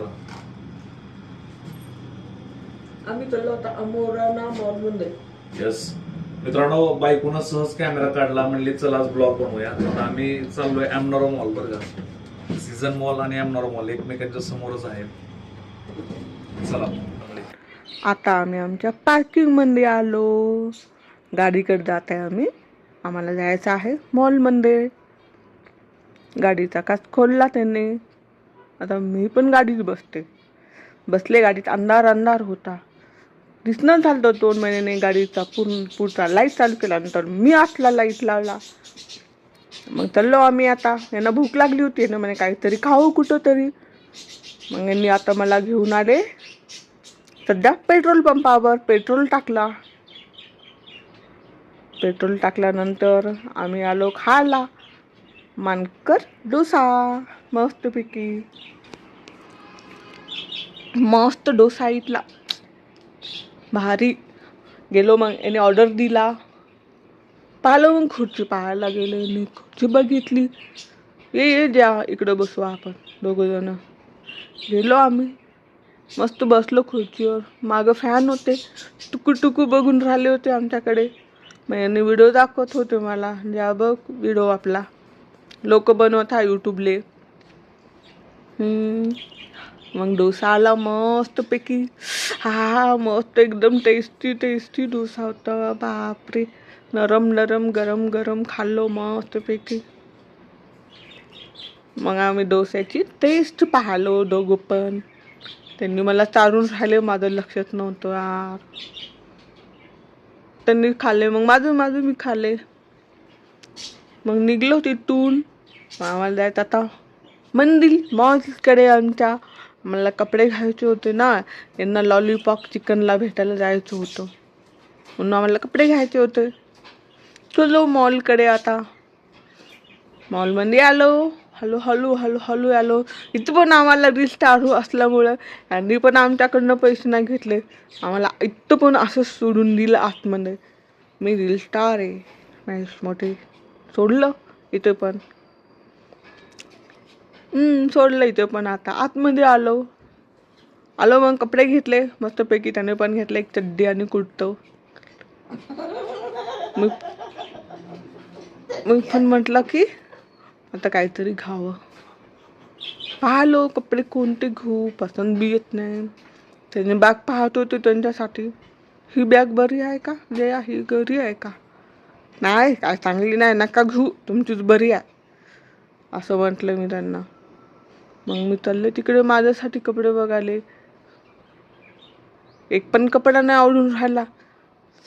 जरा. आम्ही चाललो आता अमोराना मॉलमध्ये. यस मित्रांनो, बायकोनं सहज कॅमेरा काढला, म्हणली चला आज ब्लॉग बनवूया. आता आम्ही चाललोय एमनॉरो मॉल. बरं का, सीझन मॉल आणि एमनॉरो मॉल एकमेकांच्या समोरच आहेत. चला आता आम्ही आमच्या पार्किंग मध्ये आलो. गाडीकडे जात आहे आम्ही. आम्हाला जायचं आहे मॉलमध्ये. गाडीचा काच खोलला त्यांनी. आता मी पण गाडीत बसले गाडीत. अंधार अंधार होता, दिसणं झालं. 2 महिन्याने गाडीचा पुढचा लाईट चालू केला. नंतर मी आतला लाईट लावला. मग चाललो आम्ही. आता यांना भूक लागली होती ना, म्हणे काहीतरी खाऊ कुठं तरी. मग यांनी आता मला घेऊन आले सध्या पेट्रोल पंपावर. पेट्रोल टाकल्यानंतर आम्ही आलो खायला मानकर डोसा. मस्त डोसा इथला भारी. गेलो मग याने ऑर्डर दिला. पाहिलं मग खुर्ची पाहायला गेले. मी खुर्ची बघितली. ये द्या इकडं बसू आपण 2 जण. गेलो आम्ही. मस्त बसलो खुर्चीवर. मागं फॅन होते. टुकू बघून राहिले होते आमच्याकडे. मग यांनी व्हिडिओ दाखवत होते मला. द्या बघ व्हिडिओ आपला. लोक बनवत आहे यूट्यूबले. मग डोसा आला मस्त पैकी. हा मस्त एकदम टेस्टी डोसा होता. बापरे, नरम गरम खाल्लो मस्त पैकी. मग आम्ही डोस्याची टेस्ट पाहिलो दोघं पण. त्यांनी मला चारून राहिले, माझं लक्षात नव्हतं यार. त्यांनी खाल्ले, मग माझं मी खाल्ले. मग निघलो तिथून. आम्हाला जायचं आता मॉलकडे आमच्या. मला कपडे घ्यायचे होते ना. यांना लॉलीपॉप चिकनला भेटायला जायचं होतं, म्हणून आम्हाला कपडे घ्यायचे होते. चलो मॉलकडे. आता मॉलमध्ये आलो. हळू आलो. इथं पण आम्हाला रील स्टार असल्यामुळं यांनी पण आमच्याकडनं पैसे नाही घेतले. आम्हाला इथं पण असं सोडून दिलं आतमध्ये. मी रील स्टार आहे महेश मोठे. सोडलं इथं पण. सोडलं इथं पण. आता आतमध्ये आलो. मग कपडे घेतले मस्तपैकी. त्याने पण घेतले एक चड्डी आणि कुर्तं. मग पण म्हटलं की आता काहीतरी घ्यावं. पाहिलो कपडे कोणते घेऊ, पसंत बी येत नाही. त्याने बॅग पाहत होते त्यांच्यासाठी. ही बॅग बरी आहे का जया, ही बरी आहे का? नाही, काय चांगली नाही, नका घेऊ, तुमचीच बरी आहे असं म्हटलं मी त्यांना. मग मी चालले तिकडे माझ्यासाठी कपडे बघायले. एक पण कपडा नाही आवडून राहिला.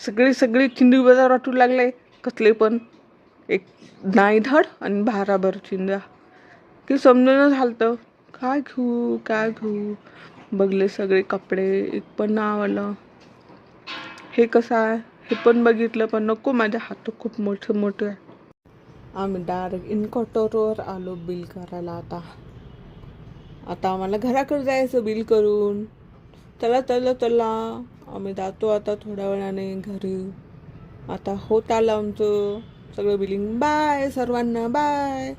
सगळे चिंदी बाजार वाटू लागले. कसले पण एक नाही धड आणि भाराभर चिंध्या. की समजून झालं काय घेऊ. बघले सगळे कपडे, एक पण नाही आवडलं. हे कसं आहे हे पण बघितलं, पण नको, माझ्या हात खूप मोठे आहे. आम्ही डायरेक्ट इनकॉटरवर आलो बिल करायला. आता आम्हाला घराकडे जायचं बिल करून. चला आम्ही जातो आता थोड्या वेळाने घरी. आता होत आलं आमचं सगळं बिलिंग. बाय सर्वांना, बाय.